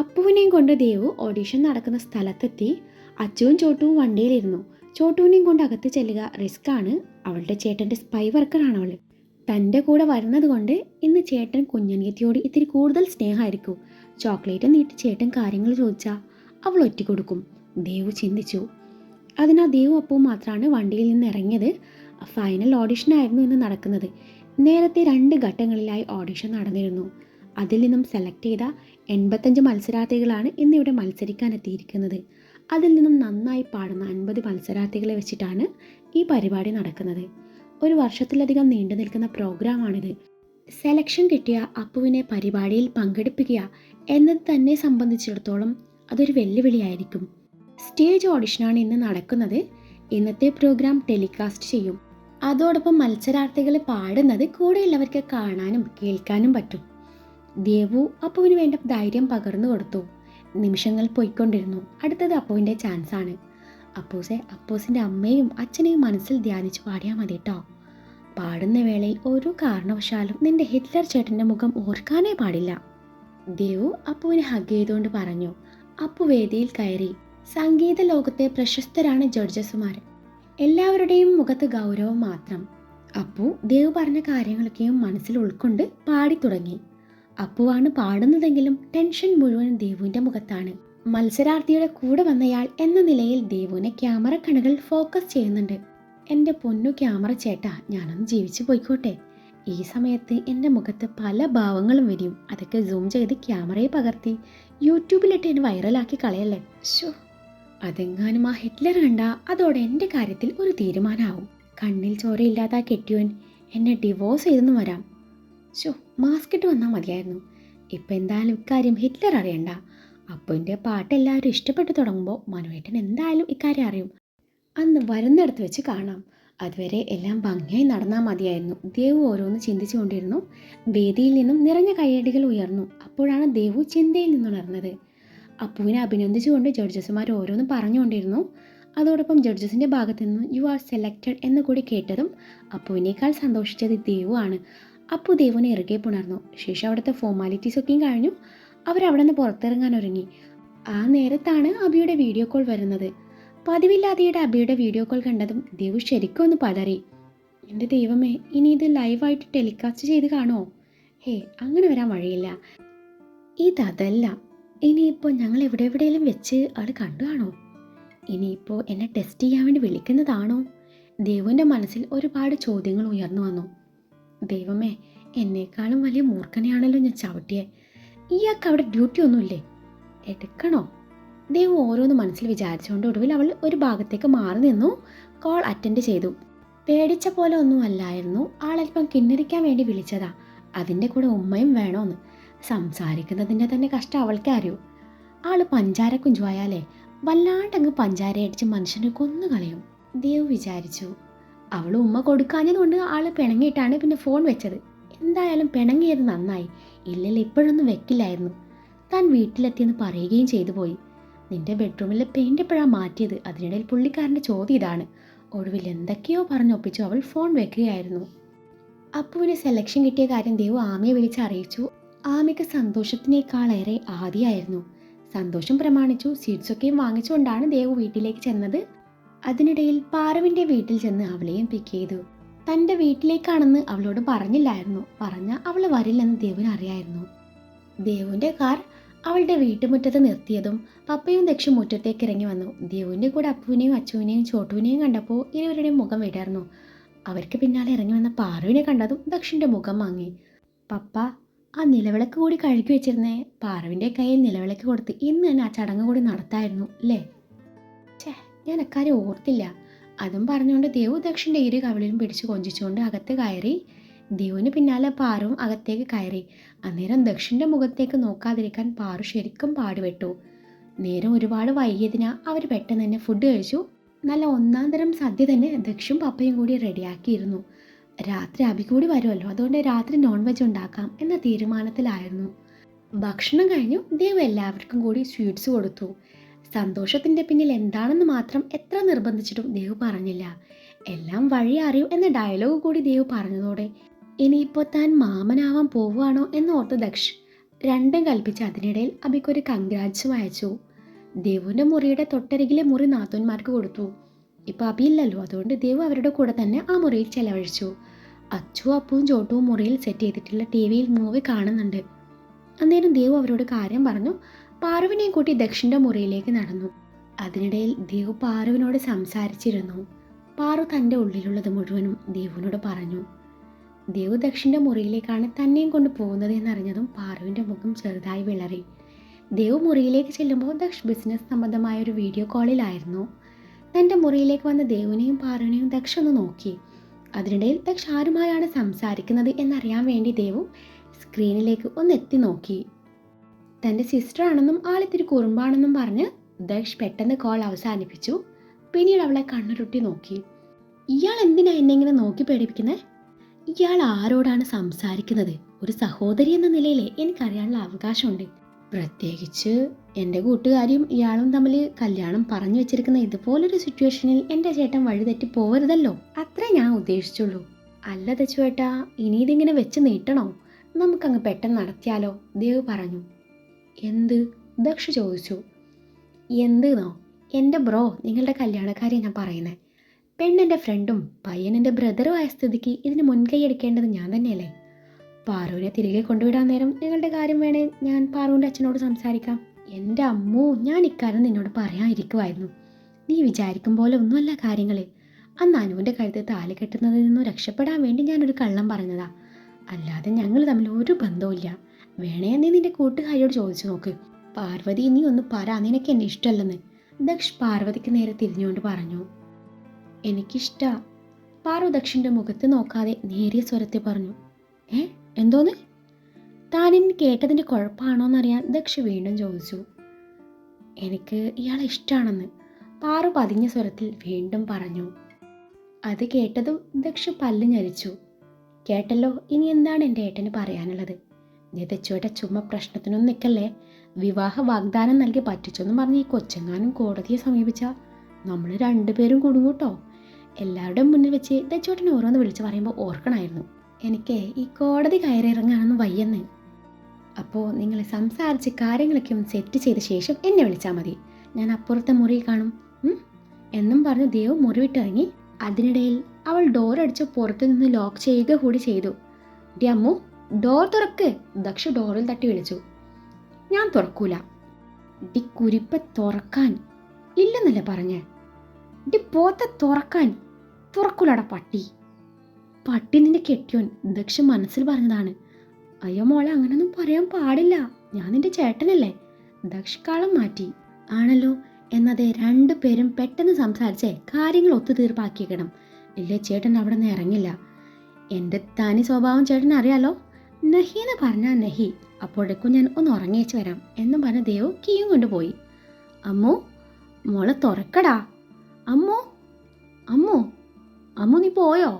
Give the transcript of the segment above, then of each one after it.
അപ്പുവിനെയും കൊണ്ട് ദേവു ഓഡിഷൻ നടക്കുന്ന സ്ഥലത്തെത്തി. അച്ചുവും ചോട്ടുവും വണ്ടിയിലിരുന്നു. ചോട്ടുവിനെയും കൊണ്ട് അകത്ത് ചെല്ലുക റിസ്ക് ആണ്. അവളുടെ ചേട്ടൻ്റെ സ്പൈ വർക്കറാണ് അവൾ. തൻ്റെ കൂടെ വരുന്നത് കൊണ്ട് ഇന്ന് ചേട്ടൻ കുഞ്ഞനിയത്തിയോട് ഇത്തിരി കൂടുതൽ സ്നേഹമായിരിക്കും. ചോക്ലേറ്റ് നീട്ടി ചേട്ടൻ കാര്യങ്ങൾ ചോദിച്ചാൽ അവൾ ഒറ്റ കൊടുക്കും. ദേവു ചിന്തിച്ചു. അതിനാൽ ദേവു അപ്പവും മാത്രമാണ് വണ്ടിയിൽ നിന്ന് ഇറങ്ങിയത്. ഫൈനൽ ഓഡിഷനായിരുന്നു ഇന്ന് നടക്കുന്നത്. നേരത്തെ 2 ഘട്ടങ്ങളിലായി ഓഡിഷൻ നടന്നിരുന്നു. അതിൽ നിന്നും സെലക്ട് ചെയ്ത 85 മത്സരാർത്ഥികളാണ് ഇന്നിവിടെ മത്സരിക്കാൻ എത്തിയിരിക്കുന്നത്. അതിൽ നിന്നും നന്നായി പാടുന്ന 50 മത്സരാർത്ഥികളെ വെച്ചിട്ടാണ് ഈ പരിപാടി നടക്കുന്നത്. ഒരു വർഷത്തിലധികം നീണ്ടു നിൽക്കുന്ന പ്രോഗ്രാമാണിത്. സെലക്ഷൻ കിട്ടിയ അപ്പുവിനെ പരിപാടിയിൽ പങ്കെടുപ്പിക്കുക എന്നത് തന്നെ സംബന്ധിച്ചിടത്തോളം അതൊരു വെല്ലുവിളിയായിരിക്കും. സ്റ്റേജ് ഓഡിഷനാണ് ഇന്ന് നടക്കുന്നത്. ഇന്നത്തെ പ്രോഗ്രാം ടെലികാസ്റ്റ് ചെയ്യും. അതോടൊപ്പം മത്സരാർത്ഥികൾ പാടുന്നത് കൂടെയുള്ളവർക്ക് കാണാനും കേൾക്കാനും പറ്റും. ദേവു അപ്പുവിന് വേണ്ട ധൈര്യം പകർന്നു കൊടുത്തു. നിമിഷങ്ങൾ പോയിക്കൊണ്ടിരുന്നു. അടുത്തത് അപ്പുവിൻ്റെ ചാൻസാണ്. അപ്പൂസിൻ്റെ അമ്മയും അച്ഛനെയും മനസ്സിൽ ധ്യാനിച്ച് പാടിയാൽ മതി കേട്ടോ. പാടുന്ന വേളയിൽ ഒരു കാരണവശാലും നിന്റെ ഹിറ്റ്ലർ ചേട്ടൻ്റെ മുഖം ഓർക്കാനേ പാടില്ല. ദേവു അപ്പുവിനെ ഹഗ് ചെയ്തുകൊണ്ട് പറഞ്ഞു. അപ്പു വേദിയിൽ കയറി. സംഗീത ലോകത്തെ പ്രശസ്തരാണ് ജഡ്ജസുമാർ. എല്ലാവരുടെയും മുഖത്ത് ഗൗരവം മാത്രം. അപ്പു ദേവു പറഞ്ഞ കാര്യങ്ങളൊക്കെയും മനസ്സിൽ ഉൾക്കൊണ്ട് പാടി തുടങ്ങി. അപ്പുവാണ് പാടുന്നതെങ്കിലും ടെൻഷൻ മുഴുവൻ ദേവുവിൻ്റെ മുഖത്താണ്. മത്സരാർത്ഥിയുടെ കൂടെ വന്നയാൾ എന്ന നിലയിൽ ദേവുവിനെ ക്യാമറ കണ്ണുകൾ ഫോക്കസ് ചെയ്യുന്നുണ്ട്. എൻ്റെ പൊന്നു ക്യാമറ ചേട്ടാ, ഞാനൊന്ന് ജീവിച്ചു പോയിക്കോട്ടെ. ഈ സമയത്ത് എൻ്റെ മുഖത്ത് പല ഭാവങ്ങളും വരും. അതൊക്കെ സൂം ചെയ്ത് ക്യാമറയെ പകർത്തി യൂട്യൂബിലിട്ട് എന്നെ വൈറലാക്കി കളയല്ലേ. ശോ, അതെങ്ങാനും ആ ഹിറ്റ്ലർ കണ്ട അതോടെ എൻ്റെ കാര്യത്തിൽ ഒരു തീരുമാനമാവും. കണ്ണിൽ ചോരയില്ലാത്ത ആ കെട്ടിയോൻ എന്നെ ഡിവോഴ്സ് ചെയ്തെന്ന് വരാം. ശോ, മാസ്ക് ഇട്ട് വന്നാൽ മതിയായിരുന്നു. ഇപ്പം എന്തായാലും ഇക്കാര്യം ഹിറ്റ്ലർ അറിയണ്ട. അപ്പുവിൻ്റെ പാട്ട് എല്ലാവരും ഇഷ്ടപ്പെട്ടു തുടങ്ങുമ്പോൾ മനുവേട്ടൻ എന്തായാലും ഇക്കാര്യം അറിയും. അന്ന് വരുന്നിടത്ത് വെച്ച് കാണാം. അതുവരെ എല്ലാം ഭംഗിയായി നടന്നാൽ മതിയായിരുന്നു. ദേവു ഓരോന്ന് ചിന്തിച്ചു കൊണ്ടിരുന്നു. വേദിയിൽ നിന്നും നിറഞ്ഞ കയ്യടികൾ ഉയർന്നു. അപ്പോഴാണ് ദേവു ചിന്തയിൽ നിന്നുണർന്നത്. അപ്പുവിനെ അഭിനന്ദിച്ചുകൊണ്ട് ജഡ്ജസുമാർ ഓരോന്ന് പറഞ്ഞുകൊണ്ടിരുന്നു. അതോടൊപ്പം ജഡ്ജസിൻ്റെ ഭാഗത്തു നിന്നും യു ആർ സെലക്റ്റഡ് എന്ന് കൂടി കേട്ടതും അപ്പുവിനേക്കാൾ സന്തോഷിച്ചത് ദേവു ആണ്. അപ്പു ദേവുവിനെ ഇറുകെ പുണർന്നു. ശേഷം അവിടുത്തെ ഫോർമാലിറ്റീസൊക്കെയും കഴിഞ്ഞു. അവരവിടെ നിന്ന് പുറത്തിറങ്ങാൻ ഒരുങ്ങി. ആ നേരത്താണ് അബിയുടെ വീഡിയോ കോൾ വരുന്നത്. പതിവില്ലാതെയുടെ അബിയുടെ വീഡിയോ കോൾ കണ്ടതും ദേവു ശരിക്കും ഒന്ന് പതറി. എൻ്റെ ദൈവമേ, ഇനി ഇത് ലൈവായിട്ട് ടെലികാസ്റ്റ് ചെയ്ത് കാണുമോ? അങ്ങനെ വരാൻ വഴിയില്ല. ഇതല്ല. ഇനിയിപ്പോൾ ഞങ്ങൾ എവിടെയെവിടെയെങ്കിലും വെച്ച് ആൾ കണ്ടു കാണോ? ഇനിയിപ്പോൾ എന്നെ ടെസ്റ്റ് ചെയ്യാൻ വേണ്ടി വിളിക്കുന്നതാണോ? ദേവുവിൻ്റെ മനസ്സിൽ ഒരുപാട് ചോദ്യങ്ങൾ ഉയർന്നു വന്നു. ദൈവമേ, എന്നേക്കാളും വലിയ മൂർഖനെയാണല്ലോ ഞാൻ ചവിട്ടിയെ. ഇയാൾക്ക് അവിടെ ഡ്യൂട്ടി ഒന്നുമില്ലേ? എടുക്കണോ? ദേവു ഓരോന്ന് മനസ്സിൽ വിചാരിച്ചുകൊണ്ട് ഒടുവിൽ അവൾ ഒരു ഭാഗത്തേക്ക് മാറി നിന്നു. കോൾ അറ്റൻഡ് ചെയ്തു. പേടിച്ച പോലെ ഒന്നും അല്ലായിരുന്നു. ആളല്പം കിന്നരിക്കാൻ വേണ്ടി വിളിച്ചതാ. അതിൻ്റെ കൂടെ ഉമ്മയും വേണോന്ന്. സംസാരിക്കുന്നതിൻ്റെ തന്നെ കഷ്ടം അവൾക്ക് അറിയൂ. ആള് പഞ്ചാര കുഞ്ചുവായാലേ വല്ലാണ്ടങ്ങ് പഞ്ചാര അടിച്ച് മനുഷ്യനെ കൊന്നു കളയും. ദേവു വിചാരിച്ചു. അവൾ ഉമ്മ കൊടുക്കാഞ്ഞതുകൊണ്ട് ആൾ പിണങ്ങിയിട്ടാണ് പിന്നെ ഫോൺ വെച്ചത്. എന്തായാലും പിണങ്ങിയത് നന്നായി. ഇല്ലല്ലോ ഇപ്പോഴൊന്നും വെക്കില്ലായിരുന്നു. താൻ വീട്ടിലെത്തിയെന്ന് പറയുകയും ചെയ്തു പോയി. നിന്റെ ബെഡ്റൂമിലെ പെയിൻ്റ് എപ്പോഴാണ് മാറ്റിയത്? അതിനിടയിൽ പുള്ളിക്കാരൻ്റെ ചോദ്യം ഇതാണ്. ഒടുവിൽ എന്തൊക്കെയോ പറഞ്ഞൊപ്പിച്ചു അവൾ ഫോൺ വെക്കുകയായിരുന്നു. അപ്പുവിന് സെലക്ഷൻ കിട്ടിയ കാര്യം ദേവു ആമിയെ വിളിച്ച് അറിയിച്ചു. ആമിക്ക് സന്തോഷത്തിനേക്കാളേറെ ആദിയായിരുന്നു. സന്തോഷം പ്രമാണിച്ചു സീറ്റ്സൊക്കെയും വാങ്ങിച്ചുകൊണ്ടാണ് ദേവു വീട്ടിലേക്ക് ചെന്നത്. അതിനിടയിൽ പാറുവിൻ്റെ വീട്ടിൽ ചെന്ന് അവളെയും പിക്ക് ചെയ്തു. തൻ്റെ വീട്ടിലേക്കാണെന്ന് അവളോട് പറഞ്ഞില്ലായിരുന്നു. പറഞ്ഞ അവൾ വരില്ലെന്ന് ദേവുവിന് അറിയായിരുന്നു. ദേവുവിൻ്റെ കാർ അവളുടെ വീട്ടുമുറ്റത്ത് നിർത്തിയതും പപ്പയും ദക്ഷും മുറ്റത്തേക്ക് ഇറങ്ങി വന്നു. ദേവുവിൻ്റെ കൂടെ അപ്പുവിനെയും അച്ചുവിനെയും ചോട്ടുവിനെയും കണ്ടപ്പോൾ ഇരുവരുടെയും മുഖം വിടർന്നു. അവർക്ക് പിന്നാലെ ഇറങ്ങി വന്ന പാറുവിനെ കണ്ടതും ദക്ഷിൻ്റെ മുഖം വാങ്ങി. പപ്പ, ആ നിലവിളക്ക് കൂടി കഴുകി വെച്ചിരുന്നേ. പാറുവിൻ്റെ കയ്യിൽ നിലവിളക്ക് കൊടുത്ത് ഇന്ന് തന്നെ ആ ചടങ്ങ് കൂടി നടത്തായിരുന്നു അല്ലേ? ഞാൻ അക്കാര്യം ഓർത്തില്ല. അതും പറഞ്ഞുകൊണ്ട് ദേവു ദക്ഷിൻ്റെ ഇരു കവിളിലും പിടിച്ച് കൊഞ്ചിച്ചുകൊണ്ട് അകത്ത് കയറി. ദേവുവിന് പിന്നാലെ പാറുവും അകത്തേക്ക് കയറി. അന്നേരം ദക്ഷിൻ്റെ മുഖത്തേക്ക് നോക്കാതിരിക്കാൻ പാറു ശരിക്കും പാടുപെട്ടു. നേരം ഒരുപാട് വൈകിയതിനാ അവർ പെട്ടെന്ന് തന്നെ ഫുഡ് കഴിച്ചു. നല്ല ഒന്നാം തരം സദ്യ തന്നെ ദക്ഷും പപ്പയും കൂടി റെഡിയാക്കിയിരുന്നു. രാത്രി അബി കൂടി വരുമല്ലോ, അതുകൊണ്ട് രാത്രി നോൺ വെജ് ഉണ്ടാക്കാം എന്ന തീരുമാനത്തിലായിരുന്നു. ഭക്ഷണം കഴിഞ്ഞു. ദേവു എല്ലാവർക്കും കൂടി സ്വീറ്റ്സ് കൊടുത്തു. സന്തോഷത്തിൻ്റെ പിന്നിൽ എന്താണെന്ന് മാത്രം എത്ര നിർബന്ധിച്ചിട്ടും ദേവു പറഞ്ഞില്ല. എല്ലാം വഴി അറിയൂ എന്ന ഡയലോഗ് കൂടി ദേവു പറഞ്ഞതോടെ ഇനിയിപ്പോൾ താൻ മാമനാവാൻ പോവുകയാണോ എന്നോർത്ത് ദക്ഷ് രണ്ടും കൽപ്പിച്ച് അതിനിടയിൽ അബിക്കൊരു കൺഗ്രാറ്റ്സും അയച്ചു. ദേവുവിൻ്റെ മുറിയുടെ തൊട്ടരികിലെ മുറി നാത്തൂന്മാർക്ക് കൊടുത്തു. ഇപ്പോൾ അബിയില്ലല്ലോ, അതുകൊണ്ട് ദേവു അവരുടെ കൂടെ തന്നെ ആ മുറിയിൽ ചെലവഴിച്ചു. അച്ചു അപ്പുവും ചോട്ടുവും മുറിയിൽ സെറ്റ് ചെയ്തിട്ടുള്ള ടി വിയിൽ മൂവി കാണുന്നുണ്ട്. അന്നേരം ദേവു അവരോട് കാര്യം പറഞ്ഞു. പാറുവിനെയും കൂട്ടി ദക്ഷിൻ്റെ മുറിയിലേക്ക് നടന്നു. അതിനിടയിൽ ദേവു പാറുവിനോട് സംസാരിച്ചിരുന്നു. പാറു തൻ്റെ ഉള്ളിലുള്ളത് മുഴുവനും ദേവുവിനോട് പറഞ്ഞു. ദേവു ദക്ഷിൻ്റെ മുറിയിലേക്കാണ് തന്നെയും കൊണ്ട് പോകുന്നത് എന്നറിഞ്ഞതും പാറുവിൻ്റെ മുഖം ചെറുതായി വിളറി. ദേവു മുറിയിലേക്ക് ചെല്ലുമ്പോൾ ദക്ഷ് ബിസിനസ് സംബന്ധമായ ഒരു വീഡിയോ കോളിലായിരുന്നു. തൻ്റെ മുറിയിലേക്ക് വന്ന ദേവുവിനെയും പാറുവിനെയും ദക്ഷ് ഒന്ന് നോക്കി. അതിനിടയിൽ ദക്ഷ് ആരുമായാണ് സംസാരിക്കുന്നത് എന്നറിയാൻ വേണ്ടി ദേവു സ്ക്രീനിലേക്ക് ഒന്ന് എത്തി നോക്കി. തൻ്റെ സിസ്റ്റർ ആണെന്നും ആളിത്തിരി കുറുമ്പാണെന്നും പറഞ്ഞ് ദക്ഷ് പെട്ടെന്ന് കോൾ അവസാനിപ്പിച്ചു. പിന്നീട് അവളെ കണ്ണുരുട്ടി നോക്കി. ഇയാൾ എന്തിനാ എന്നെ ഇങ്ങനെ നോക്കി പേടിപ്പിക്കുന്നത്? ഇയാൾ ആരോടാണ് സംസാരിക്കുന്നത്? ഒരു സഹോദരി എന്ന നിലയിൽ എനിക്കറിയാനുള്ള അവകാശമുണ്ട്. പ്രത്യേകിച്ച് എൻ്റെ കൂട്ടുകാരിയും ഇയാളും തമ്മിൽ കല്യാണം പറഞ്ഞു വെച്ചിരിക്കുന്ന ഇതുപോലൊരു സിറ്റുവേഷനിൽ എൻ്റെ ചേട്ടൻ വഴിതെറ്റി പോകരുതല്ലോ, അത്രേ ഞാൻ ഉദ്ദേശിച്ചുള്ളൂ. അല്ല ദച്ചുവേട്ടാ, ഇനി ഇതിങ്ങനെ വെച്ച് നീട്ടണോ? നമുക്കങ്ങ് പെട്ടെന്ന് നടത്തിയാലോ? ദേവ് പറഞ്ഞു. എന്ത്? ദക്ഷ ചോദിച്ചു. എന്തെന്നോ? എൻ്റെ ബ്രോ, നിങ്ങളുടെ കല്യാണക്കാരെ ഞാൻ പറയുന്നത്. പെണ്ണെൻ്റെ ഫ്രണ്ടും പയ്യനെൻ്റെ ബ്രദറും ആയ സ്ഥിതിക്ക് ഇതിന് മുൻകൈ എടുക്കേണ്ടത് ഞാൻ തന്നെയല്ലേ? പാറുവിനെ തിരികെ കൊണ്ടുവിടാൻ നേരം നിങ്ങളുടെ കാര്യം വേണേ ഞാൻ പാറുവിൻ്റെ അച്ഛനോട് സംസാരിക്കാം. എൻ്റെ അമ്മൂ, ഞാൻ ഇക്കാര്യം നിന്നോട് പറയാനിരിക്കുമായിരുന്നു. നീ വിചാരിക്കും പോലെ ഒന്നുമല്ല കാര്യങ്ങൾ. അന്ന് അനുവിൻ്റെ കഴുത്തിൽ താലി കെട്ടുന്നതിൽ നിന്നും രക്ഷപ്പെടാൻ വേണ്ടി ഞാനൊരു കള്ളം പറഞ്ഞതാ. അല്ലാതെ ഞങ്ങൾ തമ്മിൽ ഒരു ബന്ധവുമില്ല. വേണേ നീ നിന്റെ കൂട്ടുകാരിയോട് ചോദിച്ചു നോക്ക്. പാർവതി, നീ ഒന്ന് പറ, നിനക്ക് എന്നെ ഇഷ്ടമല്ലെന്ന്. ദക്ഷ് പാർവതിക്ക് നേരെ തിരിഞ്ഞുകൊണ്ട് പറഞ്ഞു. എനിക്കിഷ്ടാ. പാറു ദക്ഷിൻ്റെ മുഖത്ത് നോക്കാതെ നേരിയ സ്വരത്തിൽ പറഞ്ഞു. എന്തോന്ന്? താനിൻ കേട്ടതിൻ്റെ കുഴപ്പമാണോന്നറിയാൻ ദക്ഷ് വീണ്ടും ചോദിച്ചു. എനിക്ക് ഇയാളെ ഇഷ്ടമാണെന്ന് പാറു പതിഞ്ഞ സ്വരത്തിൽ വീണ്ടും പറഞ്ഞു. അത് കേട്ടതും ദക്ഷ് പല്ല് ഞെരിച്ചു. കേട്ടല്ലോ, ഇനി എന്താണ് എൻ്റെ ഏട്ടന് പറയാനുള്ളത്? ദച്ചുവേട്ട ചുമ്മാ പ്രശ്നത്തിനൊന്നും നിൽക്കല്ലേ. വിവാഹ വാഗ്ദാനം നൽകി പറ്റിച്ചെന്നും പറഞ്ഞ് ഈ കൊച്ചെങ്ങാനും കോടതിയെ സമീപിച്ചാൽ നമ്മൾ രണ്ടുപേരും കുടുങ്ങൂട്ടോ. എല്ലാവരുടെയും മുന്നിൽ വെച്ച് ദച്ചുവേട്ടനെ ഓരോന്ന് വിളിച്ച് പറയുമ്പോൾ ഓർക്കണമായിരുന്നു, എനിക്ക് ഈ കോടതി കയറി ഇറങ്ങാനൊന്നും വയ്യെന്ന്. അപ്പോൾ നിങ്ങൾ സംസാരിച്ച് കാര്യങ്ങളൊക്കെ ഒന്ന് സെറ്റ് ചെയ്ത ശേഷം എന്നെ വിളിച്ചാൽ മതി. ഞാൻ അപ്പുറത്തെ മുറിയിൽ കാണും എന്നും പറഞ്ഞ് ദേവ് മുറി വിട്ടിറങ്ങി. അതിനിടയിൽ അവൾ ഡോർ അടിച്ച് പുറത്തു നിന്ന് ലോക്ക് ചെയ്യുക കൂടി ചെയ്തു. ഡി അമ്മു, ഡോർ തുറക്ക്. ദക്ഷ ഡോറിൽ തട്ടി വിളിച്ചു. ഞാൻ തുറക്കൂല. ഡി കുരിപ്പ തുറക്കാൻ. ഇല്ലെന്നല്ലേ പറഞ്ഞേ? ഡി പോത്ത തുറക്കാൻ. തുറക്കൂലടാ പട്ടി. പട്ടി നിന്റെ കെട്ടിയോൻ. ദക്ഷ മനസ്സിൽ പറഞ്ഞതാണ്. അയ്യോ മോളെ, അങ്ങനൊന്നും പറയാൻ പാടില്ല. ഞാൻ നിന്റെ ചേട്ടനല്ലേ? ദക്ഷ് കാളം മാറ്റി. ആണല്ലോ, എന്നതേ രണ്ടുപേരും പെട്ടെന്ന് സംസാരിച്ചേ കാര്യങ്ങൾ ഒത്തുതീർപ്പാക്കിയിക്കണം. ഇല്ലേ ചേട്ടൻ അവിടെ നിന്ന് ഇറങ്ങില്ല. എൻ്റെ തനി സ്വഭാവം ചേട്ടൻ അറിയാലോ. നഹീന്ന് പറഞ്ഞാൽ നഹി. അപ്പോഴേക്കും ഞാൻ ഒന്ന് ഉറങ്ങിയേച്ച് വരാം എന്നും പറഞ്ഞ ദേവ് കീയും കൊണ്ടുപോയി. അമ്മു, മോളെ തുറക്കടാ. അമ്മു, അമ്മു, അമ്മു നീ പോയോ?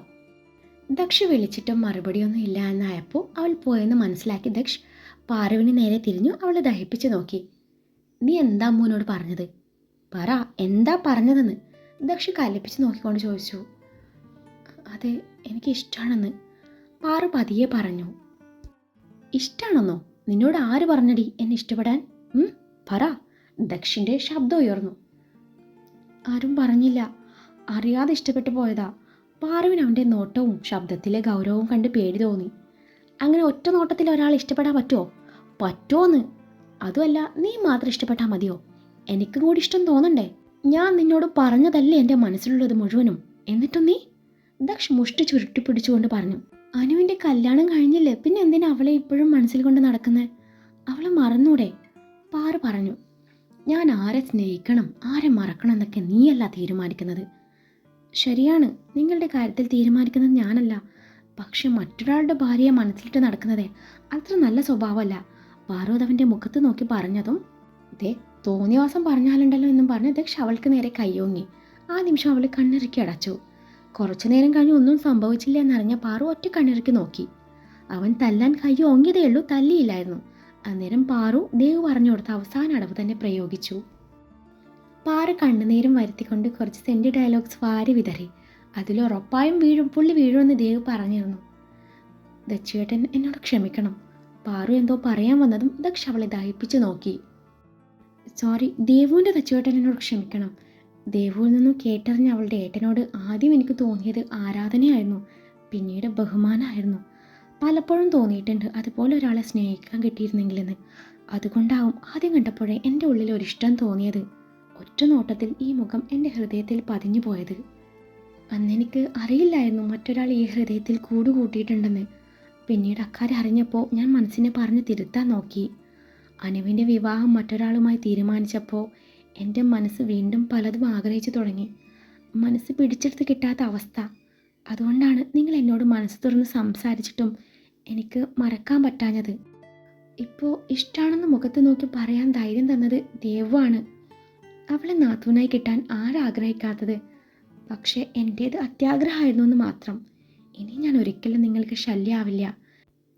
ദക്ഷ് വിളിച്ചിട്ടും മറുപടിയൊന്നും ഇല്ല എന്നായപ്പോൾ അവൾ പോയെന്ന് മനസ്സിലാക്കി ദക്ഷ് പാറുവിന് നേരെ തിരിഞ്ഞു അവളെ ദഹിപ്പിച്ച് നോക്കി. നീ എന്താ അമ്മുവിനോട് പറഞ്ഞത്? പറ, എന്താ പറഞ്ഞതെന്ന് ദക്ഷ് കല്ലിപ്പിച്ച് നോക്കിക്കൊണ്ട് ചോദിച്ചു. അതെ, എനിക്ക് ഇഷ്ടമാണെന്ന് പാറു പതിയെ പറഞ്ഞു. ഇഷ്ടമാണെന്നോ? നിന്നോട് ആര് പറഞ്ഞടി എന്നെ ഇഷ്ടപ്പെടാൻ? പറ. ദക്ഷിൻ്റെ ശബ്ദം ഉയർന്നു. ആരും പറഞ്ഞില്ല, അറിയാതെ ഇഷ്ടപ്പെട്ടു പോയതാ. പാറുവിന് അവൻ്റെ നോട്ടവും ശബ്ദത്തിലെ ഗൗരവവും കണ്ട് പേടി തോന്നി. അങ്ങനെ ഒറ്റ നോട്ടത്തിൽ ഒരാൾ ഇഷ്ടപ്പെടാൻ പറ്റുമോ? പറ്റുമോന്ന്? അതുമല്ല, നീ മാത്രം ഇഷ്ടപ്പെട്ടാൽ മതിയോ? എനിക്കും കൂടി ഇഷ്ടം തോന്നണ്ടേ? ഞാൻ നിന്നോട് പറഞ്ഞതല്ലേ എൻ്റെ മനസ്സിലുള്ളത് മുഴുവനും. എന്നിട്ടും നീ? ദക്ഷ് മുഷ്ടി ചുരുട്ടി പിടിച്ചുകൊണ്ട് പറഞ്ഞു. അനുവിൻ്റെ കല്യാണം കഴിഞ്ഞില്ലേ, പിന്നെ എന്തിനാ അവളെ ഇപ്പോഴും മനസ്സിൽ കൊണ്ട് നടക്കുന്നത്? അവളെ മറന്നൂടെ? പാറു പറഞ്ഞു. ഞാൻ ആരെ സ്നേഹിക്കണം ആരെ മറക്കണം എന്നൊക്കെ നീയല്ല തീരുമാനിക്കുന്നത്. ശരിയാണ്, നിങ്ങളുടെ കാര്യത്തിൽ തീരുമാനിക്കുന്നത് ഞാനല്ല. പക്ഷെ മറ്റൊരാളുടെ ഭാര്യയെ മനസ്സിലിട്ട് നടക്കുന്നതേ അത്ര നല്ല സ്വഭാവമല്ല. പാർവതവൻ്റെ മുഖത്ത് നോക്കി പറഞ്ഞതും ദേ തോന്നിവാസം പറഞ്ഞാലുണ്ടല്ലോ എന്നും പറഞ്ഞ് ദക്ഷ് അവൾക്ക് നേരെ കയ്യോങ്ങി. ആ നിമിഷം അവൾ കണ്ണിറുക്കി അടച്ചു. കുറച്ചു നേരം കഴിഞ്ഞ് ഒന്നും സംഭവിച്ചില്ല എന്നറിഞ്ഞ പാറു ഒറ്റ കണ്ണിറുക്കി നോക്കി. അവൻ തല്ലാൻ കയ്യോങ്ങിയതേ ഉള്ളൂ, തല്ലിയില്ലായിരുന്നു. അന്നേരം പാറു ദേവ് പറഞ്ഞു കൊടുത്ത അവസാന അടവ് തന്നെ പ്രയോഗിച്ചു. പാറ കണ്ണുനീരും വരുത്തിക്കൊണ്ട് കുറച്ച് സെൻറ്റി ഡയലോഗ്സ് വാരി വിതറി. അതിലുറപ്പായും പുള്ളി വീഴുമെന്ന് ദേവ് പറഞ്ഞിരുന്നു. ദച്ചുവേട്ടൻ എന്നോട് ക്ഷമിക്കണം. പാറു എന്തോ പറയാൻ വന്നതും ദക്ഷ് അവളെ ദഹിപ്പിച്ച് നോക്കി. സോറി, ദേവുവിൻ്റെ തച്ചുവേട്ടൻ എന്നോട് ക്ഷമിക്കണം. ദേവുവിൽ നിന്നും കേട്ടറിഞ്ഞ അവളുടെ ഏട്ടനോട് ആദ്യം എനിക്ക് തോന്നിയത് ആരാധനയായിരുന്നു, പിന്നീട് ബഹുമാനമായിരുന്നു. പലപ്പോഴും തോന്നിയിട്ടുണ്ട് അതുപോലെ ഒരാളെ സ്നേഹിക്കാൻ കിട്ടിയിരുന്നെങ്കിലെന്ന്. അതുകൊണ്ടാവും ആദ്യം കണ്ടപ്പോഴേ എൻ്റെ ഉള്ളിൽ ഒരിഷ്ടം തോന്നിയത്. ഒറ്റ നോട്ടത്തിൽ ഈ മുഖം എൻ്റെ ഹൃദയത്തിൽ പതിഞ്ഞു പോയത്. അന്നെനിക്ക് അറിയില്ലായിരുന്നു മറ്റൊരാൾ ഈ ഹൃദയത്തിൽ കൂടുകൂട്ടിയിട്ടുണ്ടെന്ന്. പിന്നീട് അക്കാര്യം അറിഞ്ഞപ്പോൾ ഞാൻ മനസ്സിനെ പറഞ്ഞ് തിരുത്താൻ നോക്കി. അനുവിൻ്റെ വിവാഹം മറ്റൊരാളുമായി തീരുമാനിച്ചപ്പോൾ എൻ്റെ മനസ്സ് വീണ്ടും പലതും ആഗ്രഹിച്ചു തുടങ്ങി. മനസ്സ് പിടിച്ചെടുത്ത് കിട്ടാത്ത അവസ്ഥ. അതുകൊണ്ടാണ് നിങ്ങൾ എന്നോട് മനസ്സ് തുറന്ന് സംസാരിച്ചിട്ടും എനിക്ക് മറക്കാൻ പറ്റാഞ്ഞത്. ഇപ്പോൾ ഇഷ്ടമാണെന്ന് മുഖത്ത് നോക്കി പറയാൻ ധൈര്യം തന്നത് ദേവാണ്. അവളെ നാത്തൂനായി കിട്ടാൻ ആരാഗ്രഹിക്കാത്തത്? പക്ഷേ എൻ്റേത് അത്യാഗ്രഹമായിരുന്നു എന്ന് മാത്രം. ഇനി ഞാൻ ഒരിക്കലും നിങ്ങൾക്ക് ശല്യമാവില്ല.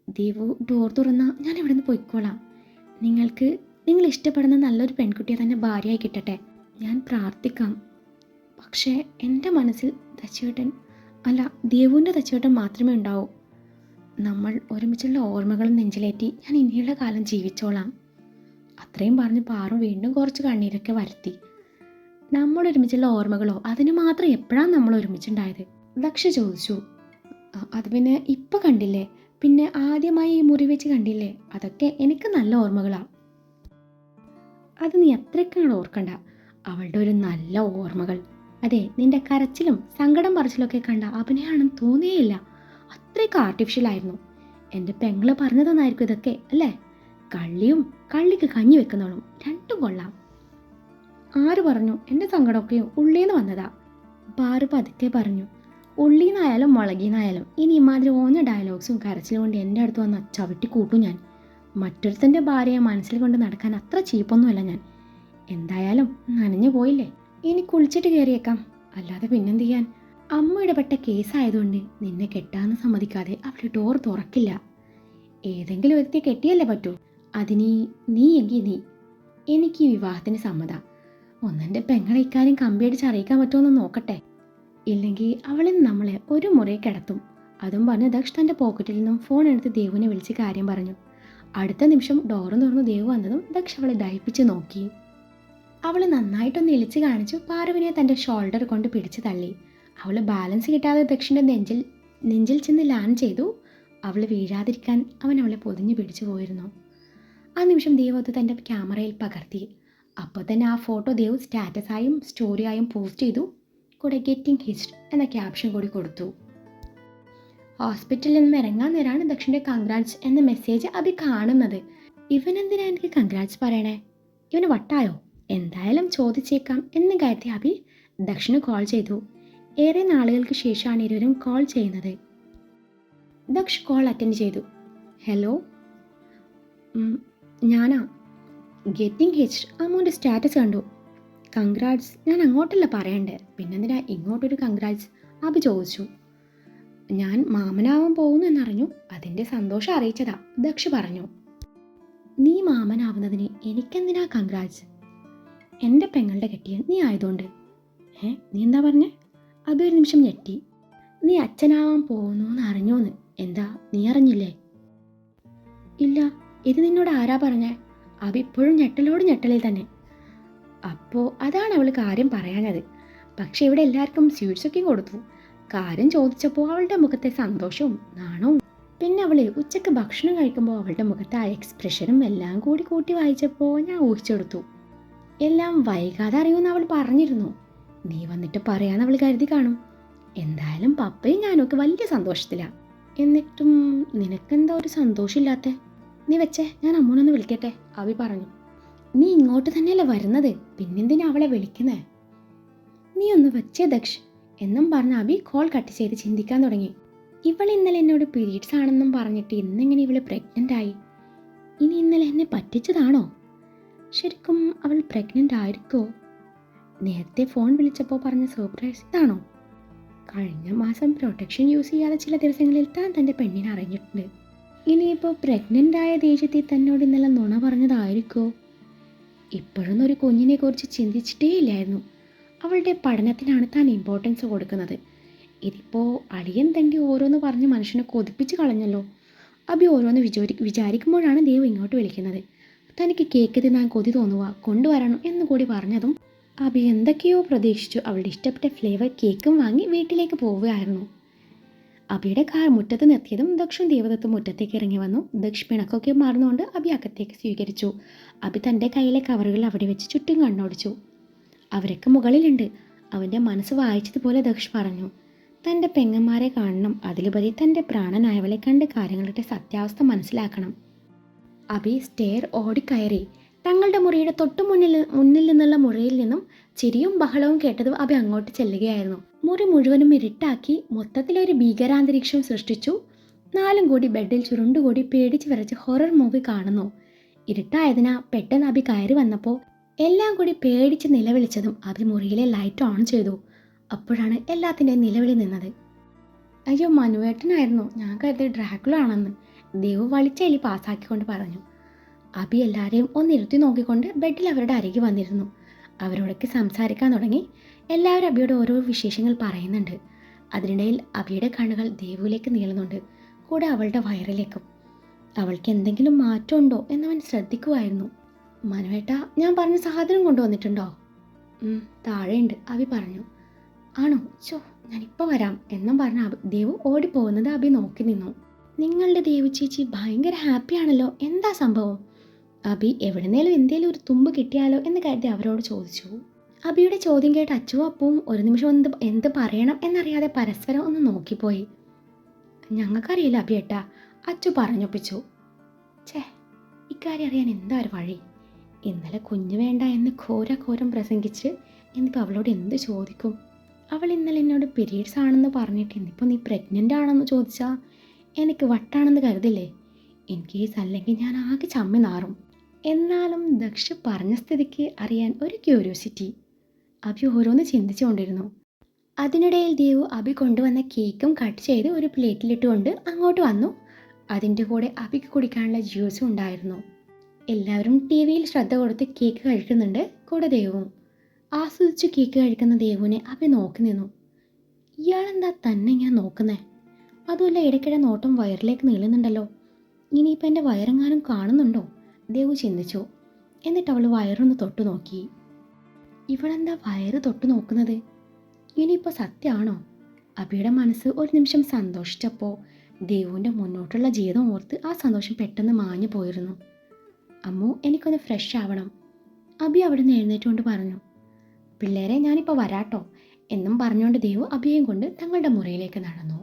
ദേവു ഡോർ തുറന്നാൽ ഞാൻ ഇവിടെ നിന്ന് പോയിക്കോളാം. നിങ്ങൾ ഇഷ്ടപ്പെടുന്ന നല്ലൊരു പെൺകുട്ടിയെ തന്നെ ഭാര്യയായി കിട്ടട്ടെ. ഞാൻ പ്രാർത്ഥിക്കാം. പക്ഷേ എൻ്റെ മനസ്സിൽ തച്ചുവേട്ടൻ, അല്ല, ദേവുവിൻ്റെ തച്ചുവേട്ടൻ മാത്രമേ ഉണ്ടാവൂ. നമ്മൾ ഒരുമിച്ചുള്ള ഓർമ്മകളും നെഞ്ചിലേറ്റി ഞാൻ ഇനിയുള്ള കാലം ജീവിച്ചോളാം. അത്രയും പറഞ്ഞ് പാറു വീണ്ടും കുറച്ച് കണ്ണീരൊക്കെ വരുത്തി. നമ്മൾ ഒരുമിച്ചുള്ള ഓർമ്മകളോ? അതിന് മാത്രം എപ്പോഴാണ് നമ്മൾ ഒരുമിച്ചുണ്ടായത്? ദക്ഷ ചോദിച്ചു. അത് പിന്നെ ഇപ്പം കണ്ടില്ലേ, പിന്നെ ആദ്യമായി ഈ മുറി വെച്ച് കണ്ടില്ലേ, അതൊക്കെ എനിക്ക് നല്ല ഓർമ്മകളാണ്. അത് നീ അത്രയ്ക്കാണ് ഓർക്കണ്ട. അവളുടെ ഒരു നല്ല ഓർമ്മകൾ. അതെ, നിന്റെ കരച്ചിലും സങ്കടം പറച്ചിലൊക്കെ കണ്ട അഭിനയാണെന്ന് തോന്നിയേയില്ല. അത്രയ്ക്ക് ആർട്ടിഫിഷ്യലായിരുന്നു. എൻ്റെ പെങ്ങള് പറഞ്ഞതെന്നായിരിക്കും ഇതൊക്കെ അല്ലേ? കള്ളിയും കള്ളിക്ക് കഞ്ഞി വെക്കുന്നവളും രണ്ടും കൊള്ളാം. ആര് പറഞ്ഞു? എൻ്റെ സങ്കടമൊക്കെ ഉള്ളീന്ന് വന്നതാ. പാറു പതുക്കെ പറഞ്ഞു. ഉള്ളീന്നായാലും മുളകീന്നായാലും ഇനി ഇമാതിരി ഓഞ്ഞ ഡയലോഗ്സും കരച്ചിലും കൊണ്ട് എൻ്റെ അടുത്ത് വന്ന് ചവിട്ടി കൂട്ടും ഞാൻ. മറ്റൊരുത്തൻ്റെ ഭാര്യയെ മനസ്സിൽ കൊണ്ട് നടക്കാൻ അത്ര ചീപ്പൊന്നുമല്ല ഞാൻ. എന്തായാലും നനഞ്ഞു പോയില്ലേ, ഇനി കുളിച്ചിട്ട് കയറിയേക്കാം. അല്ലാതെ പിന്നെന്ത് ചെയ്യാൻ? അമ്മ ഇടപെട്ട കേസായതുകൊണ്ട് നിന്നെ കെട്ടാന്ന് സമ്മതിക്കാതെ അവൾ ഡോർ തുറക്കില്ല. ഏതെങ്കിലും ഒരുത്തി കെട്ടിയല്ലേ പറ്റൂ. അതിനി നീ എങ്കിൽ നീ. എനിക്ക് ഈ വിവാഹത്തിന് സമ്മതം. ഒന്നെൻ്റെ പെങ്ങളെ ഇക്കാര്യം കമ്പിയടിച്ച് അറിയിക്കാൻ പറ്റുമെന്ന് നോക്കട്ടെ. ഇല്ലെങ്കിൽ അവളിൽ നമ്മളെ ഒരു മുറി കിടത്തും. അതും പറഞ്ഞ് ദക്ഷ് തൻ്റെ പോക്കറ്റിൽ നിന്നും ഫോൺ എടുത്ത് ദേവുവിനെ വിളിച്ച് കാര്യം പറഞ്ഞു. അടുത്ത നിമിഷം ഡോറും തുറന്ന് ദേവു വന്നതും ദക്ഷ് അവളെ ദഹിപ്പിച്ച് നോക്കി. അവൾ നന്നായിട്ടൊന്ന് ഇളിച്ച് കാണിച്ചു പാറുവിനെ തൻ്റെ ഷോൾഡർ കൊണ്ട് പിടിച്ച് തള്ളി. അവൾ ബാലൻസ് കിട്ടാതെ ദക്ഷിൻ്റെ നെഞ്ചിൽ ചെന്ന് ലാൻഡ് ചെയ്തു. അവൾ വീഴാതിരിക്കാൻ അവൻ അവളെ പൊതിഞ്ഞു പിടിച്ചു പോയിരുന്നു. ആ നിമിഷം ദേവ് അത് തൻ്റെ ക്യാമറയിൽ പകർത്തി. അപ്പോൾ തന്നെ ആ ഫോട്ടോ ദേവ് സ്റ്റാറ്റസായും സ്റ്റോറിയായും പോസ്റ്റ് ചെയ്തു. കൂടെ ഗെറ്റിംഗ് ഹിസ്റ്റ് എന്ന ക്യാപ്ഷൻ കൂടി കൊടുത്തു. ഹോസ്പിറ്റലിൽ നിന്ന് ഇറങ്ങാൻ നേരാണ് ദക്ഷിൻ്റെ കൺഗ്രാറ്റ്സ് എന്ന മെസ്സേജ് അഭി കാണുന്നത്. ഇവനെന്തിനാ എനിക്ക് കൺഗ്രാറ്റ്സ് പറയണേ? ഇവന് വട്ടായോ? എന്തായാലും ചോദിച്ചേക്കാം എന്ന് കരുതി അഭി ദക്ഷിന് കോൾ ചെയ്തു. ഏറെ നാളുകൾക്ക് ശേഷമാണ് ഇരുവരും കോൾ ചെയ്യുന്നത്. ദക്ഷ് കോൾ അറ്റൻഡ് ചെയ്തു. ഹലോ, ഞാനാ. ഗെറ്റിംഗ് ഹിസ്റ്റ് അമ്മൂൻ്റെ സ്റ്റാറ്റസ് കണ്ടു. കൺഗ്രാറ്റ്സ്. ഞാൻ അങ്ങോട്ടല്ല പറയണ്ടേ, പിന്നെന്തിനാ ഇങ്ങോട്ടൊരു കൺഗ്രാറ്റ്സ്? അഭി ചോദിച്ചു. ഞാൻ മാമനാവാൻ പോകുന്നു എന്നറിഞ്ഞു, അതിൻ്റെ സന്തോഷം അറിയിച്ചതാ, ദക്ഷ് പറഞ്ഞു. നീ മാമനാവുന്നതിന് എനിക്കെന്തിനാ കൺഗ്രാറ്റ്സ്? എൻ്റെ പെങ്ങളുടെ കെട്ടിയ നീ ആയതുകൊണ്ട്. നീ എന്താ പറഞ്ഞേ? അഭി ഒരു നിമിഷം ഞെട്ടി. നീ അച്ഛനാവാൻ പോകുന്നു എന്ന് അറിഞ്ഞോന്ന്. എന്താ, നീ അറിഞ്ഞില്ലേ? ഇല്ല, ഇത് നിന്നോട് ആരാ പറഞ്ഞേ? അഭി ഇപ്പോഴും ഞെട്ടലിൽ തന്നെ. അപ്പോൾ അതാണ് അവൾ കാര്യം പറയാഞ്ഞത്. പക്ഷെ ഇവിടെ എല്ലാവർക്കും സ്വീറ്റ്സൊക്കെ കൊടുത്തു. കാര്യം ചോദിച്ചപ്പോൾ അവളുടെ മുഖത്തെ സന്തോഷവും നാണവും, പിന്നെ അവൾ ഉച്ചയ്ക്ക് ഭക്ഷണം കഴിക്കുമ്പോൾ അവളുടെ മുഖത്തെ ആ എക്സ്പ്രഷനും എല്ലാം കൂടി കൂട്ടി വായിച്ചപ്പോൾ ഞാൻ ഊഹിച്ചെടുത്തു. എല്ലാം വൈകാതെ അറിയുമെന്ന് അവൾ പറഞ്ഞിരുന്നു. നീ വന്നിട്ട് പറയാന്ന് അവൾ കരുതി കാണും. എന്തായാലും പപ്പയും ഞാനൊക്കെ വലിയ സന്തോഷത്തിലാണ്. എന്നിട്ടും നിനക്കെന്താ ഒരു സന്തോഷമില്ലാത്ത? നീ വെച്ചേ, ഞാൻ അമ്മൂനൊന്ന് വിളിക്കട്ടെ, അഭി പറഞ്ഞു. നീ ഇങ്ങോട്ട് തന്നെയല്ലേ വരുന്നത്, പിന്നെന്തിനാ അവളെ വിളിക്കുന്നേ? നീ ഒന്ന് വെച്ചേ ദക്ഷ് എന്നും പറഞ്ഞ അഭി കോൾ കട്ട് ചെയ്ത് ചിന്തിക്കാൻ തുടങ്ങി. ഇവൾ ഇന്നലെ എന്നോട് പീരീഡ്സ് ആണെന്നും പറഞ്ഞിട്ട് ഇന്നെങ്ങനെ ഇവള് പ്രഗ്നൻ്റ് ആയി? ഇനി ഇന്നലെ എന്നെ പറ്റിച്ചതാണോ? ശരിക്കും അവൾ പ്രഗ്നൻ്റ് ആയിരിക്കോ? നേരത്തെ ഫോൺ വിളിച്ചപ്പോൾ പറഞ്ഞ സർപ്രൈസ് ഇതാണോ? കഴിഞ്ഞ മാസം പ്രൊട്ടക്ഷൻ യൂസ് ചെയ്യാതെ ചില ദിവസങ്ങളിൽ താൻ തൻ്റെ പെണ്ണിനെ അറിഞ്ഞിട്ടുണ്ട്. ഇനിയിപ്പോൾ പ്രഗ്നൻ്റ് ആയ ദേഷ്യത്തിൽ തന്നോട് ഇന്നലെ നുണ പറഞ്ഞതായിരിക്കോ? ഇപ്പോഴൊന്നും ഒരു കുഞ്ഞിനെ കുറിച്ച് ചിന്തിച്ചിട്ടേ ഇല്ലായിരുന്നു. അവളുടെ പഠനത്തിനാണ് താൻ ഇമ്പോർട്ടൻസ് കൊടുക്കുന്നത്. ഇതിപ്പോൾ അളിയൻ തൻ്റെ ഓരോന്ന് പറഞ്ഞ് മനുഷ്യനെ കൊതിപ്പിച്ച് കളഞ്ഞല്ലോ. അബി ഓരോന്ന് വിചാരിക്കുമ്പോഴാണ് ദേവ് ഇങ്ങോട്ട് വിളിക്കുന്നത്. തനിക്ക് കേക്ക് തിന്നാൻ കൊതി തോന്നുക, കൊണ്ടുവരണം എന്ന് കൂടി പറഞ്ഞതും അബി എന്തൊക്കെയോ പ്രതീക്ഷിച്ചു അവളുടെ ഇഷ്ടപ്പെട്ട ഫ്ലേവർ കേക്കും വാങ്ങി വീട്ടിലേക്ക് പോവുകയായിരുന്നു. അബിയുടെ കാർ മുറ്റത്ത് നിർത്തിയതും ദക്ഷും ദേവദത്തും മുറ്റത്തേക്ക് ഇറങ്ങി വന്നു. ദക്ഷ് പിണക്കൊക്കെ മാറുന്നുകൊണ്ട് അബി അകത്തേക്ക് സ്വീകരിച്ചു. അബി തൻ്റെ കയ്യിലെ കവറുകൾ അവിടെ വെച്ച് ചുറ്റും കണ്ണോടിച്ചു. അവരൊക്കെ മുകളിലുണ്ട്. അവൻ്റെ മനസ്സ് വായിച്ചതുപോലെ ദക്ഷ് പറഞ്ഞു. തൻ്റെ പെങ്ങന്മാരെ കാണണം, അതിലുപരി തൻ്റെ പ്രാണനായവളെ കണ്ട് കാര്യങ്ങളുടെ സത്യാവസ്ഥ മനസ്സിലാക്കണം. അബി സ്റ്റെയർ ഓടിക്കയറി. തങ്ങളുടെ മുറിയുടെ തൊട്ടു മുന്നിൽ നിന്നുള്ള മുറിയിൽ നിന്നും ചിരിയും ബഹളവും കേട്ടതും അബി അങ്ങോട്ട് ചെല്ലുകയായിരുന്നു. മുറി മുഴുവനും ഇരുട്ടാക്കി മൊത്തത്തിലൊരു ഭീകരാന്തരീക്ഷം സൃഷ്ടിച്ചു. 4 കൂടി ബെഡിൽ ചുരുണ്ടുകൂടി പേടിച്ച് വിറച്ച് ഹൊറർ മൂവി കാണുന്നു. ഇരുട്ടായതിനാ പെട്ടെന്ന് അബി കയറി വന്നപ്പോൾ എല്ലാം കൂടി പേടിച്ച് നിലവിളിച്ചതും അബി മുറിയിലെ ലൈറ്റ് ഓൺ ചെയ്തു. അപ്പോഴാണ് എല്ലാത്തിൻ്റെയും നിലവിളി നിന്നത്. അയ്യോ, മനുവേട്ടനായിരുന്നു, ഞാൻ കരുതി ഡ്രാക്കുള ആണെന്ന് ദേവ് വലിച്ചെലി പാസ്സാക്കിക്കൊണ്ട് പറഞ്ഞു. അബി എല്ലാവരെയും ഒന്നിരുത്തി നോക്കിക്കൊണ്ട് ബെഡിൽ അവരുടെ അരികെ വന്നിരുന്നു. അവരോടൊക്കെ സംസാരിക്കാൻ തുടങ്ങി. എല്ലാവരും അബിയുടെ ഓരോ വിശേഷങ്ങൾ പറയുന്നുണ്ട്. അതിനിടയിൽ അബിയുടെ കണ്ണുകൾ ദേവുവിലേക്ക് നീളുന്നുണ്ട്, കൂടെ അവളുടെ വയറിലേക്കും. അവൾക്ക് എന്തെങ്കിലും മാറ്റമുണ്ടോ എന്നവൻ ശ്രദ്ധിക്കുമായിരുന്നു. മനുവേട്ട, ഞാൻ പറഞ്ഞ സാധനം കൊണ്ടുവന്നിട്ടുണ്ടോ? താഴെയുണ്ട്, അബി പറഞ്ഞു. ആണോ? ഞാനിപ്പോൾ വരാം എന്നും പറഞ്ഞ ദേവു ഓടിപ്പോകുന്നത് അബി നോക്കി നിന്നു. നിങ്ങളുടെ ദേവു ചേച്ചി ഭയങ്കര ഹാപ്പിയാണല്ലോ, എന്താ സംഭവം? അബി എവിടുന്നേലും എന്തേലും ഒരു തുമ്പ് കിട്ടിയാലോ എന്ന് കരുതി അവരോട് ചോദിച്ചു. അബിയുടെ ചോദ്യം കേട്ട് അച്ചുവും അപ്പവും ഒരു നിമിഷം എന്ത് പറയണം എന്നറിയാതെ പരസ്പരം ഒന്ന് നോക്കിപ്പോയി. ഞങ്ങൾക്കറിയില്ല അബിയേട്ടാ, അച്ചു പറഞ്ഞൊപ്പിച്ചു. ഇക്കാര്യം അറിയാൻ എന്താ ഒരു വഴി? ഇന്നലെ കുഞ്ഞു വേണ്ട എന്ന് ഘോരം പ്രസംഗിച്ച് ഇന്നിപ്പോൾ അവളോട് എന്ത് ചോദിക്കും? അവൾ ഇന്നലെ എന്നോട് പീരീഡ്സ് ആണെന്ന് പറഞ്ഞിട്ട് ഇന്നിപ്പോൾ നീ പ്രഗ്നൻ്റ് ആണെന്ന് ചോദിച്ചാൽ എനിക്ക് വട്ടാണെന്ന് കരുതില്ലേ? ഇൻ കേസ് അല്ലെങ്കിൽ ഞാൻ ആകെ ചമ്മി നാറും. എന്നാലും ദക്ഷ് പറഞ്ഞ സ്ഥിതിക്ക് അറിയാൻ ഒരു ക്യൂരിയോസിറ്റി. അബി ഓരോന്ന് ചിന്തിച്ചുകൊണ്ടിരുന്നു. അതിനിടയിൽ ദേവു അബി കൊണ്ടുവന്ന കേക്കും കട്ട് ചെയ്ത് ഒരു പ്ലേറ്റിലിട്ടുകൊണ്ട് അങ്ങോട്ട് വന്നു. അതിൻ്റെ കൂടെ അബിക്ക് കുടിക്കാനുള്ള ജ്യൂസും ഉണ്ടായിരുന്നു. എല്ലാവരും ടി വിയിൽ ശ്രദ്ധ കൊടുത്ത് കേക്ക് കഴിക്കുന്നുണ്ട്, കൂടെ ദേവും. ആസ്വദിച്ച് കേക്ക് കഴിക്കുന്ന ദേവുവിനെ അബി നോക്കി നിന്നു. ഇയാളെന്താ തന്നെ ഇങ്ങനെ നോക്കുന്നേ? അതുമല്ല, ഇടയ്ക്കിടെ നോട്ടം വയറിലേക്ക് നീളുന്നുണ്ടല്ലോ. ഇനിയിപ്പോൾ എൻ്റെ വയറെങ്ങാനും കാണുന്നുണ്ടോ? ദേവു ചിന്തിച്ചു. എന്നിട്ട് അവൾ വയറൊന്ന് തൊട്ടു നോക്കി. ഇവളെന്താ വയറ് തൊട്ടു നോക്കുന്നത്? ഇനിയിപ്പോൾ സത്യമാണോ? അബിയുടെ മനസ്സ് ഒരു നിമിഷം സന്തോഷിച്ചപ്പോൾ ദേവുവിൻ്റെ മുന്നോട്ടുള്ള ജീവിതം ഓർത്ത് ആ സന്തോഷം പെട്ടെന്ന് മാഞ്ഞു പോയിരുന്നു. അമ്മു, എനിക്കൊന്ന് ഫ്രഷ് ആവണം. അബി അവിടെ നിന്ന് എഴുന്നേറ്റുകൊണ്ട് പറഞ്ഞു. പിള്ളേരെ, ഞാനിപ്പോൾ വരാട്ടോ എന്നും പറഞ്ഞുകൊണ്ട് ദേവു അബിയെയും കൊണ്ട് തങ്ങളുടെ മുറിയിലേക്ക് നടന്നു.